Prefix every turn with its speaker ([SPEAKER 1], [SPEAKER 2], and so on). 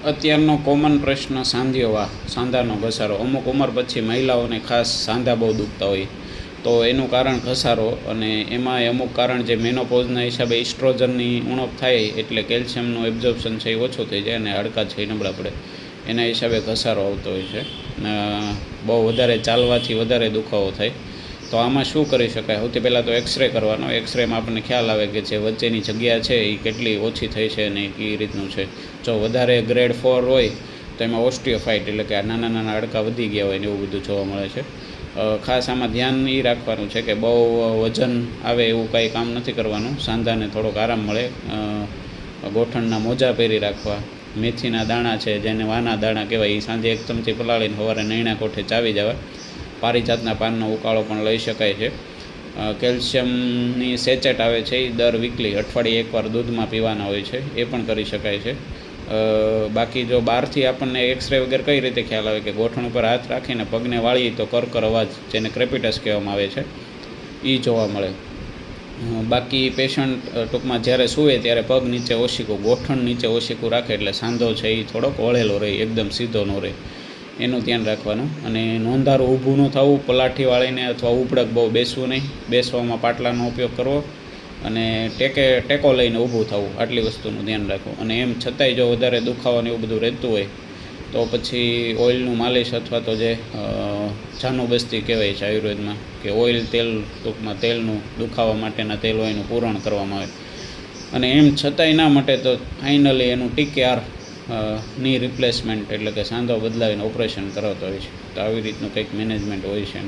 [SPEAKER 1] અત્યારનો કોમન પ્રશ્ન સાંધાનો ઘસારો. અમુક ઉંમર પછી મહિલાઓને ખાસ સાંધા બહુ દુખતા હોય, તો એનું કારણ ઘસારો, અને એમાં અમુક કારણ જે મેનોપોઝના હિસાબે ઇસ્ટ્રોજનની ઉણપ થાય એટલે કેલ્શિયમનું એબ્ઝોર્પ્શન છે એ ઓછું થઈ જાય અને હાડકાં છે એ નબળા પડે, એના હિસાબે ઘસારો આવતો હોય છે. બહુ વધારે ચાલવાથી વધારે દુખાવો થાય. તો આમાં શું કરી શકાય? સૌથી પહેલાં તો એક્સરે કરવાનો. એક્સરેમાં આપણને ખ્યાલ આવે કે જે વચ્ચેની જગ્યા છે એ કેટલી ઓછી થઈ છે અને એ રીતનું છે. જો વધારે ગ્રેડ 4 હોય તો એમાં ઓસ્ટિયોફાઇટ એટલે કે આ નાના નાના હાડકાં વધી ગયા હોય ને એવું બધું જોવા મળે છે. ખાસ આમાં ધ્યાન એ રાખવાનું છે કે બહુ વજન આવે એવું કાંઈ કામ નથી કરવાનું. સાંધાને થોડોક આરામ મળે. ગોઠણના મોજા પહેરી રાખવા. મેથીના દાણા છે જેને વાના દાણા કહેવાય, એ સાંજે 1 ચમચી પલાળીને સવારે નૈણા કોઠે ચાવી જવા. પારિજાતના પાનનો ઉકાળો પણ લઈ શકાય છે. કેલ્શિયમની સેચેટ આવે છે એ દર વીકલી અઠવાડિયે એકવાર દૂધમાં પીવાના હોય છે, એ પણ કરી શકાય છે. બાકી જો બહારથી આપણને એક્સરે વગેરે કઈ રીતે ખ્યાલ આવે કે ગોઠણ ઉપર હાથ રાખીને પગને વાળીએ તો કરકર અવાજ, જેને ક્રેપિટસ કહેવામાં આવે છે, એ જોવા મળે. બાકી પેશન્ટ ટૂંકમાં જ્યારે સૂવે ત્યારે પગ નીચે ઓશીકું, ગોઠણ નીચે ઓશીકું રાખે એટલે સાંધો છે એ થોડોક વળેલો રહે, એકદમ સીધો ન રહે, એનું ધ્યાન રાખવાનું. અને નોંધારું ઊભું ન થવું, પલાઠી વાળીને અથવા ઉપડક બહુ બેસવું નહીં. બેસવામાં પાટલાનો ઉપયોગ કરવો અને ટેકો લઈને ઊભું થવું, આટલી વસ્તુનું ધ્યાન રાખવું. અને એમ છતાંય જો વધારે દુખાવાનું એવું બધું રહેતું હોય તો પછી ઓઇલનું માલિશ અથવા તો જે જાનુબસ્તી કહેવાય છે આયુર્વેદમાં, કે ઓઇલ તેલ, ટૂંકમાં તેલનું દુખાવા માટેના તેલ હોય એનું પૂરણ કરવામાં આવે. અને એમ છતાંય ના મટે તો ફાઇનલી એનું TKR ની રિપ્લેસમેન્ટ એટલે કે સાંધો બદલાવીને ઓપરેશન કરાવતો હોય છે. તો આવી રીતનું કંઈક મેનેજમેન્ટ હોય છે.